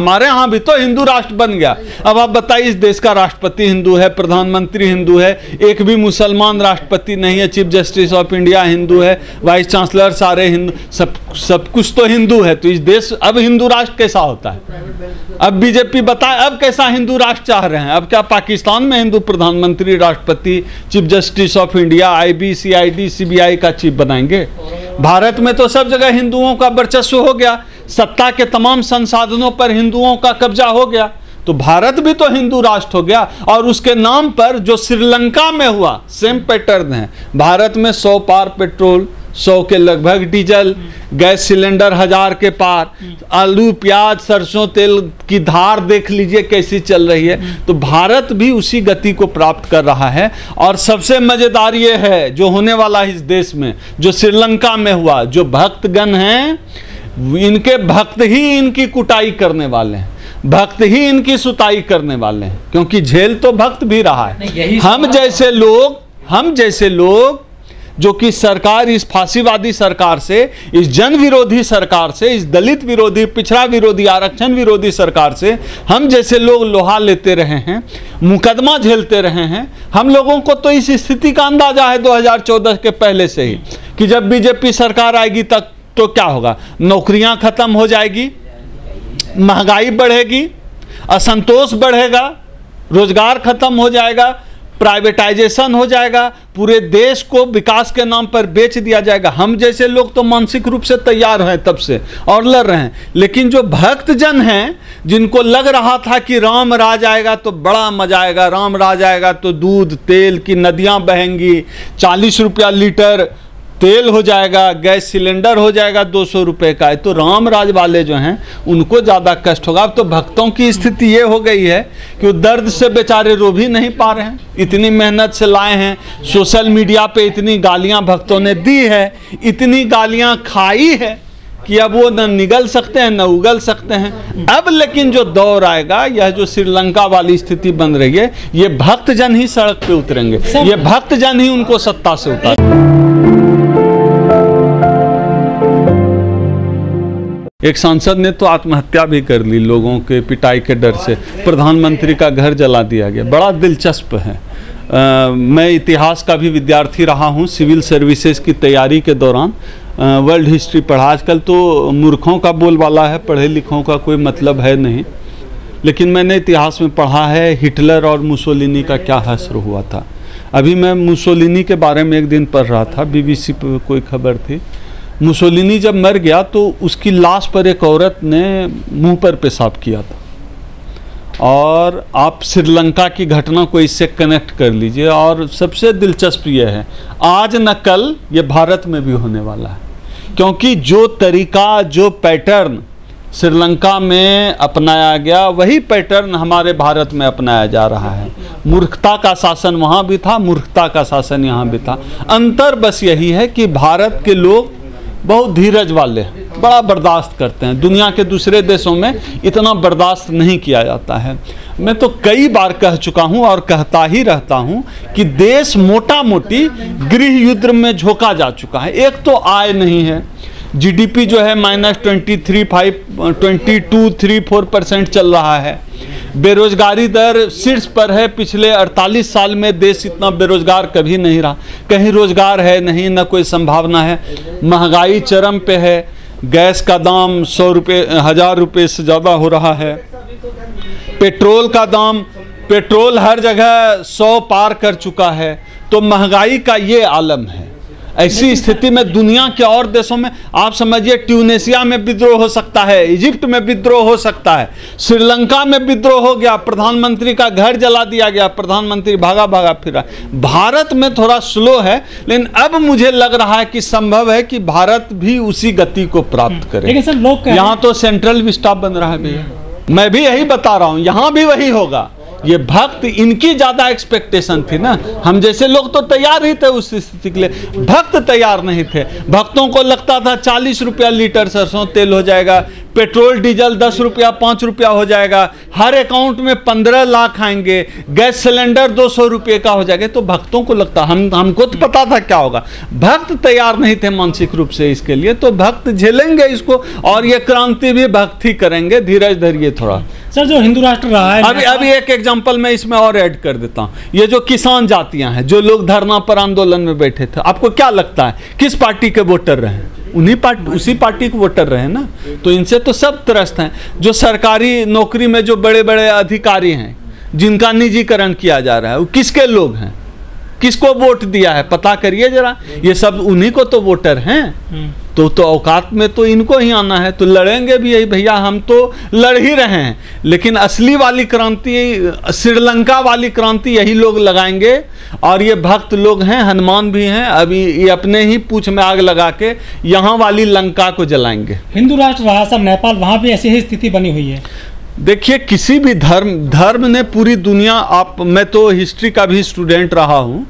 हमारे यहाँ भी तो हिंदू राष्ट्र बन गया। अब आप बताइए, इस देश का राष्ट्रपति हिंदू है, प्रधानमंत्री हिंदू है, एक भी मुसलमान राष्ट्रपति नहीं है, chief justice of India Hindu है, वाइस चांसलर सारे हिंदू, सब कुछ तो हिंदू है। तो इस देश अब हिंदू राष्ट्र कैसा होता है? अब बीजेपी बताए अब कैसा हिंदू राष्ट्र चाह रहे हैं? अब क्या पाकिस्तान में हिंदू प्रधानमंत्री, राष्ट्रपति, chief justice of India, IB, CID, CBI का चीफ बनाएंगे? भारत में तो सब जगह हिंदुओं का वर्चस्व हो गया, सत्ता के तमाम संसाधनों पर हिंदुओं का कब्जा हो गया, तो भारत भी तो हिंदू राष्ट्र हो गया। और उसके नाम पर जो श्रीलंका में हुआ, सेम पैटर्न है। भारत में 100 पार पेट्रोल, 100 के लगभग डीजल, गैस सिलेंडर 1000 के पार, आलू प्याज सरसों तेल की धार देख लीजिए कैसी चल रही है। तो भारत भी उसी गति को प्राप्त कर रहा है। और सबसे मजेदार ये है जो होने वाला है इस देश में, जो श्रीलंका में हुआ, जो भक्तगण हैं इनके भक्त ही इनकी कुटाई करने वाले हैं, भक्त ही इनकी सुताई करने वाले हैं, क्योंकि झेल तो भक्त भी रहा है। हम जैसे लोग जो कि सरकार, इस फांसीवादी सरकार से, इस जन विरोधी सरकार से, इस दलित विरोधी, पिछड़ा विरोधी, आरक्षण विरोधी सरकार से हम जैसे लोग लोहा लेते रहे हैं, मुकदमा झेलते रहे हैं। हम लोगों को तो इस स्थिति का अंदाजा है 2014 के पहले से ही कि जब बीजेपी सरकार आएगी तक तो क्या होगा, नौकरियां खत्म हो जाएगी, महंगाई बढ़ेगी, असंतोष बढ़ेगा, रोजगार खत्म हो जाएगा, प्राइवेटाइजेशन हो जाएगा, पूरे देश को विकास के नाम पर बेच दिया जाएगा। हम जैसे लोग तो मानसिक रूप से तैयार हैं तब से और लड़ रहे हैं। लेकिन जो भक्तजन हैं, जिनको लग रहा था कि राम राज आएगा तो बड़ा मजा आएगा, राम राज आएगा तो दूध तेल की नदियां बहेंगी, 40 रुपया लीटर तेल हो जाएगा, गैस सिलेंडर हो जाएगा 200 रुपये का, तो राम राज वाले जो हैं उनको ज़्यादा कष्ट होगा। अब तो भक्तों की स्थिति ये हो गई है कि वो दर्द से बेचारे रो भी नहीं पा रहे हैं, इतनी मेहनत से लाए हैं, सोशल मीडिया पे इतनी गालियां भक्तों ने दी है, इतनी गालियां खाई है कि अब वो न निगल सकते हैं न उगल सकते हैं। अब लेकिन जो दौर आएगा, यह जो श्रीलंका वाली स्थिति बन रही है, ये भक्तजन ही सड़क पे उतरेंगे, ये भक्तजन ही उनको सत्ता से उतारेंगे। एक सांसद ने तो आत्महत्या भी कर ली लोगों के पिटाई के डर से, प्रधानमंत्री का घर जला दिया गया। बड़ा दिलचस्प है। मैं इतिहास का भी विद्यार्थी रहा हूँ, सिविल सर्विसेज की तैयारी के दौरान वर्ल्ड हिस्ट्री पढ़ा। आजकल तो मूर्खों का बोलबाला है, पढ़े लिखों का कोई मतलब है नहीं, लेकिन मैंने इतिहास में पढ़ा है हिटलर और मुसोलिनी का क्या हश्र हुआ था। अभी मैं मुसोलिनी के बारे में एक दिन पढ़ रहा था, BBC पर कोई खबर थी। मुसोलिनी जब मर गया तो उसकी लाश पर एक औरत ने मुंह पर पेशाब किया था। और आप श्रीलंका की घटना को इससे कनेक्ट कर लीजिए। और सबसे दिलचस्प ये है, आज न कल ये भारत में भी होने वाला है, क्योंकि जो तरीका, जो पैटर्न श्रीलंका में अपनाया गया, वही पैटर्न हमारे भारत में अपनाया जा रहा है। मूर्खता का शासन वहाँ भी था, मूर्खता का शासन यहाँ भी था। अंतर बस यही है कि भारत के लोग बहुत धीरज वाले हैं, बड़ा बर्दाश्त करते हैं। दुनिया के दूसरे देशों में इतना बर्दाश्त नहीं किया जाता है। मैं तो कई बार कह चुका हूं और कहता ही रहता हूं कि देश मोटा मोटी गृह युद्ध में झोंका जा चुका है। एक तो आय नहीं है, GDP जो है -22-3-4% चल रहा है, बेरोजगारी दर शीर्ष पर है। पिछले 48 साल में देश इतना बेरोजगार कभी नहीं रहा, कहीं रोजगार है नहीं, न कोई संभावना है। महंगाई चरम पे है, गैस का दाम 100 रुपये 1000 रुपये से ज़्यादा हो रहा है। पेट्रोल का दाम, पेट्रोल हर जगह 100 पार कर चुका है। तो महंगाई का ये आलम है। ऐसी स्थिति में दुनिया के और देशों में आप समझिए, ट्यूनेशिया में विद्रोह हो सकता है, इजिप्ट में विद्रोह हो सकता है, श्रीलंका में विद्रोह हो गया, प्रधानमंत्री का घर जला दिया गया, प्रधानमंत्री भागा भागा फिरा। भारत में थोड़ा स्लो है, लेकिन अब मुझे लग रहा है कि संभव है कि भारत भी उसी गति को प्राप्त करे। लेकिन सर लोग यहाँ तो सेंट्रल विस्टा बन रहा है भैया, मैं भी यही बता रहा हूँ, यहाँ भी वही होगा। ये भक्त, इनकी ज्यादा एक्सपेक्टेशन थी ना। हम जैसे लोग तो तैयार ही थे उस स्थिति के लिए, भक्त तैयार नहीं थे। भक्तों को लगता था 40 रुपया लीटर सरसों तेल हो जाएगा, पेट्रोल डीजल 10 रुपया 5 रुपया हो जाएगा, हर अकाउंट में 15 लाख आएंगे, गैस सिलेंडर 200 रुपये का हो जाएगा। तो भक्तों को लगता, हमको तो पता था क्या होगा। भक्त तैयार नहीं थे मानसिक रूप से इसके लिए, तो भक्त झेलेंगे इसको, और ये क्रांति भी भक्त ही करेंगे। धीरज धरिए थोड़ा। सर, जो हिंदू राष्ट्र रहा है, अभी एक एग्जांपल मैं इसमें और ऐड कर देता हूँ। ये जो किसान जातियां हैं, जो लोग धरना पर आंदोलन में बैठे थे, आपको क्या लगता है किस पार्टी के वोटर रहे? उसी पार्टी के वोटर रहे ना। तो इनसे तो सब त्रस्त हैं। जो सरकारी नौकरी में जो बड़े बड़े अधिकारी हैं, जिनका निजीकरण किया जा रहा है, वो किसके लोग हैं? किसको वोट दिया है? पता करिए जरा। ये सब उन्हीं को तो वोटर हैं। तो औकात में तो इनको ही आना है। तो लड़ेंगे भी यही भैया, हम तो लड़ ही रहे हैं, लेकिन असली वाली क्रांति, श्रीलंका वाली क्रांति यही लोग लगाएंगे। और ये भक्त लोग हैं, हनुमान भी हैं, अभी ये अपने ही पूंछ में आग लगा के यहाँ वाली लंका को जलाएंगे। हिंदू राष्ट्र रहा सर नेपाल, वहाँ भी ऐसी ही स्थिति बनी हुई है। देखिए, किसी भी धर्म ने पूरी दुनिया, मैं तो हिस्ट्री का भी स्टूडेंट रहा हूँ,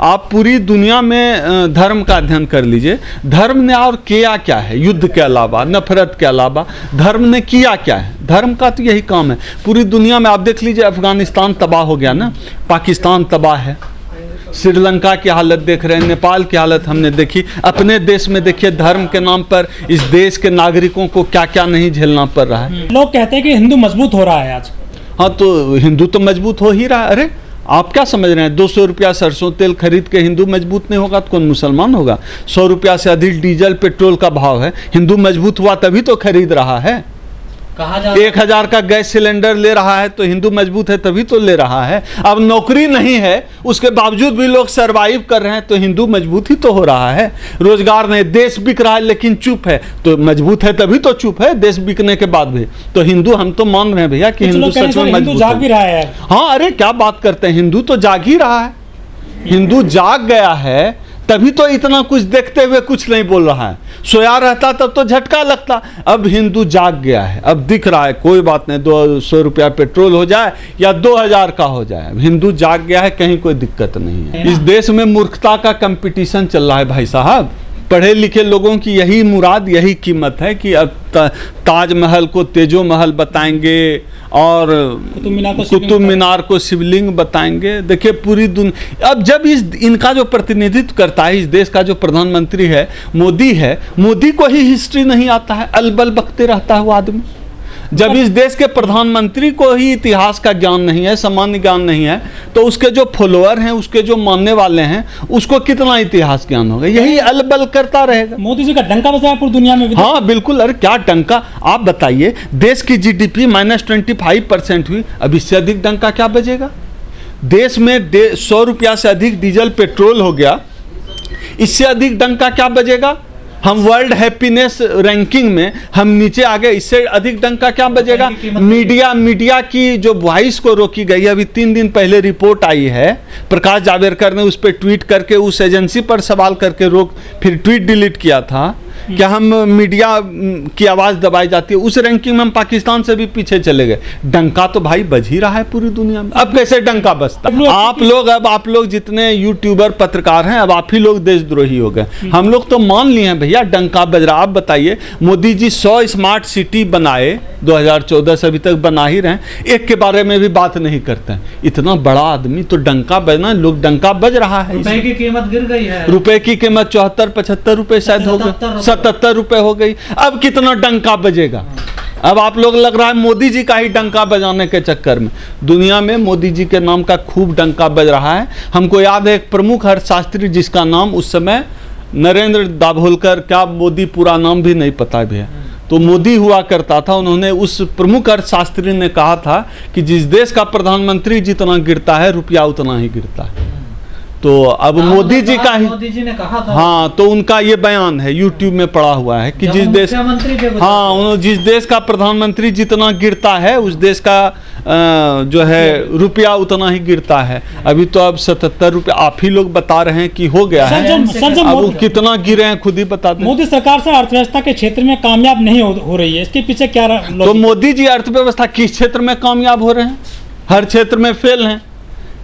आप पूरी दुनिया में धर्म का अध्ययन कर लीजिए। धर्म ने और किया क्या है? युद्ध के अलावा, नफरत के अलावा धर्म ने किया क्या है? धर्म का तो यही काम है पूरी दुनिया में। आप देख लीजिए, अफगानिस्तान तबाह हो गया ना, पाकिस्तान तबाह है, श्रीलंका की हालत देख रहे हैं, नेपाल की हालत हमने देखी। अपने देश में देखिए, धर्म के नाम पर इस देश के नागरिकों को क्या क्या नहीं झेलना पड़ रहा है। लोग कहते हैं कि हिंदू मजबूत हो रहा है आज। हाँ, तो हिंदू तो मजबूत हो ही रहा है। अरे आप क्या समझ रहे हैं? 200 रुपया सरसों तेल खरीद के हिंदू मजबूत नहीं होगा तो कौन मुसलमान होगा? 100 रुपया से अधिक डीजल पेट्रोल का भाव है, हिंदू मजबूत हुआ तभी तो खरीद रहा है। 1000 का गैस सिलेंडर ले रहा है तो हिंदू मजबूत है तभी तो ले रहा है। अब नौकरी नहीं है, उसके बावजूद भी लोग सरवाइव कर रहे हैं, तो हिंदू मजबूत ही तो हो रहा है। रोजगार नहीं, देश बिक रहा है लेकिन चुप है, तो मजबूत है तभी तो चुप है, देश बिकने के बाद भी। तो हिंदू, हम तो मान रहे हैं भैया कि हिंदू सच में मजबूत जाग भी रहा है। हाँ, अरे क्या बात करते हैं, हिंदू तो जाग ही रहा है। हिंदू जाग गया है तभी तो इतना कुछ देखते हुए कुछ नहीं बोल रहा है। सोया रहता तब तो झटका लगता। अब हिंदू जाग गया है, अब दिख रहा है, कोई बात नहीं, 200 रुपया पेट्रोल हो जाए या 2000 का हो जाए, हिंदू जाग गया है, कहीं कोई दिक्कत नहीं है। इस देश में मूर्खता का कंपटीशन चल रहा है भाई साहब। पढ़े लिखे लोगों की यही मुराद, यही कीमत है कि अब ताजमहल को तेजो महल बताएंगे और कुतुब मीनार को शिवलिंग बताएंगे। देखिए, पूरी दुनिया अब जब इनका जो प्रतिनिधित्व करता है, इस देश का जो प्रधानमंत्री है मोदी है, मोदी को ही हिस्ट्री नहीं आता है, अलबल बकते रहता है वो आदमी। जब इस देश के प्रधानमंत्री को ही इतिहास का ज्ञान नहीं है, सामान्य ज्ञान नहीं है, तो उसके जो फॉलोअर हैं, उसके जो मानने वाले हैं, उसको कितना इतिहास ज्ञान होगा? यही अलबल करता रहेगा। मोदी जी का डंका बजा है पूरी दुनिया में। हाँ बिल्कुल। अरे क्या डंका, आप बताइए, देश की GDP -25% हुई, अब इससे अधिक डंका क्या बजेगा? देश में 100 रुपया से अधिक डीजल पेट्रोल हो गया, इससे अधिक डंका क्या बजेगा? हम वर्ल्ड हैप्पीनेस रैंकिंग में हम नीचे आ गए, इससे अधिक डंका क्या बजेगा? मीडिया की जो वॉइस को रोकी गई है, अभी 3 दिन पहले रिपोर्ट आई है, प्रकाश जावड़ेकर ने उस पर ट्वीट करके उस एजेंसी पर सवाल करके फिर ट्वीट डिलीट किया था कि हम मीडिया की आवाज़ दबाई जाती है। उस रैंकिंग में हम पाकिस्तान से भी पीछे चले गए। डंका तो भाई बज ही रहा है पूरी दुनिया में। अब कैसे डंका बजता? आप लोग जितने यूट्यूबर पत्रकार हैं, अब आप ही लोग देशद्रोही हो गए। हम लोग तो मान लिए हैं भैया डंका बज रहा। आप बताइए, मोदी जी 100 स्मार्ट सिटी बनाए, 2014 से अभी तक बना ही रहे, एक के बारे में भी बात नहीं करते हैं। इतना बड़ा आदमी तो डंका बजना, लोग डंका बज रहा है। रुपए की कीमत गिर गई है, रुपए की कीमत 74-75 रुपए शायद हो गई, 77 रुपए हो गई। अब कितना डंका बजेगा? अब आप लोग लग रहा है मोदी जी का ही डंका बजाने के चक्कर में दुनिया में मोदी जी के नाम का खूब डंका बज रहा है। हमको याद है एक प्रमुख अर्थशास्त्री जिसका नाम उस समय नरेंद्र दाभोलकर, क्या मोदी पूरा नाम भी नहीं पता भी है, तो मोदी हुआ करता था। उन्होंने, उस प्रमुख अर्थशास्त्री ने कहा था कि जिस देश का प्रधानमंत्री जितना गिरता है, रुपया उतना ही गिरता है। तो अब मोदी जी का ही, मोदी जी ने कहा था। हाँ, तो उनका ये बयान है, यूट्यूब में पड़ा हुआ है कि जिस देश का प्रधानमंत्री जितना गिरता है, उस देश का जो है रुपया उतना ही गिरता है। अभी तो अब 77 रुपये आप ही लोग बता रहे हैं कि हो गया है। अब कितना गिरे हैं खुद ही बता दें। मोदी सरकार से अर्थव्यवस्था के क्षेत्र में कामयाब नहीं हो रही है, इसके पीछे क्या? तो मोदी जी अर्थव्यवस्था किस क्षेत्र में कामयाब हो रहे हैं? हर क्षेत्र में फेल हैं।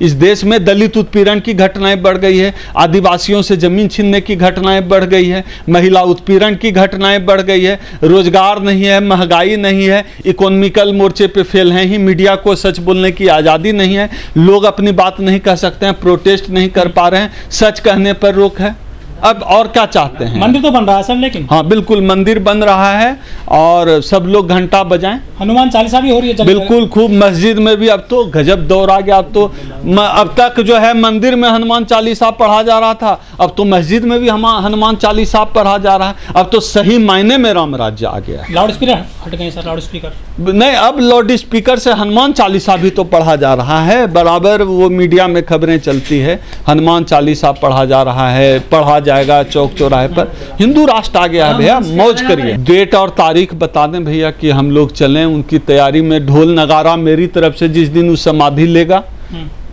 इस देश में दलित उत्पीड़न की घटनाएं बढ़ गई है, आदिवासियों से जमीन छीनने की घटनाएं बढ़ गई है, महिला उत्पीड़न की घटनाएं बढ़ गई है, रोजगार नहीं है, महंगाई नहीं है, इकोनॉमिकल मोर्चे पे फेल हैं ही, मीडिया को सच बोलने की आज़ादी नहीं है, लोग अपनी बात नहीं कह सकते हैं, प्रोटेस्ट नहीं कर पा रहे हैं, सच कहने पर रोक है। अब और क्या चाहते हैं? मंदिर तो बन रहा है सर, लेकिन हाँ बिल्कुल मंदिर बन रहा है और सब लोग घंटा बजाएं, हनुमान चालीसा भी हो रही है बिल्कुल खूब। मस्जिद में भी अब तो गजब दौर आ गया। अब तो अब तक जो है मंदिर में हनुमान चालीसा पढ़ा जा रहा था, अब तो मस्जिद में भी हनुमान चालीसा पढ़ा जा रहा है। अब तो सही मायने में राम राज्य आ गया है। लाउड स्पीकर हट गए सर, लाउड स्पीकर नहीं, अब लाउड स्पीकर से हनुमान चालीसा भी तो पढ़ा जा रहा है, बराबर वो मीडिया में खबरें चलती है, हनुमान चालीसा पढ़ा जा रहा है, पढ़ा जाएगा चौक चौराहे पर। हिंदू राष्ट्र आ गया है भैया, मौज करिए। डेट और तारीख बता दें भैया कि हम लोग चलें उनकी तैयारी में। ढोल नगारा मेरी तरफ से जिस दिन वो समाधि लेगा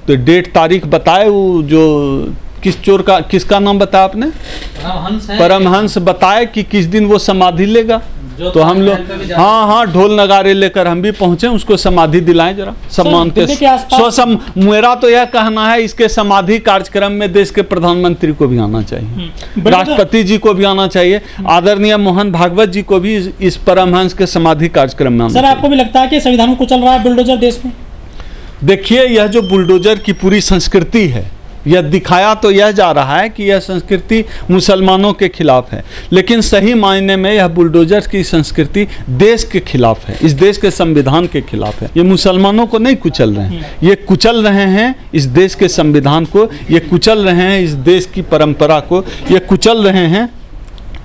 तो डेट तारीख बताए। वो जो किस चोर का, किसका नाम बताया आपने? परमहंस बताए कि किस दिन वो समाधि लेगा। तो हम लोग हाँ ढोल नगारे लेकर हम भी पहुंचे, उसको समाधि दिलाएं जरा सम्मान के। मेरा तो यह कहना है इसके समाधि कार्यक्रम में देश के प्रधानमंत्री को भी आना चाहिए, राष्ट्रपति जी को भी आना चाहिए, आदरणीय मोहन भागवत जी को भी इस परमहंस के समाधि कार्यक्रम में आना चाहिए। सर आपको भी लगता है कि संविधान को चल रहा है बुलडोजर देश में? देखिए, यह जो बुलडोजर की पूरी संस्कृति है, यह दिखाया तो यह जा रहा है कि यह संस्कृति मुसलमानों के खिलाफ है, लेकिन सही मायने में यह बुलडोजर की संस्कृति देश के खिलाफ है, इस देश के संविधान के खिलाफ है। ये मुसलमानों को नहीं कुचल रहे हैं, ये कुचल रहे हैं इस देश के संविधान को, ये कुचल रहे हैं इस देश की परंपरा को, ये कुचल रहे हैं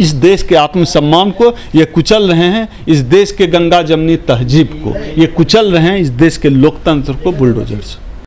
इस देश के आत्मसम्मान को, ये कुचल रहे हैं इस देश के गंगा जमनी तहजीब को, ये कुचल रहे हैं इस देश के लोकतंत्र को बुलडोजर से।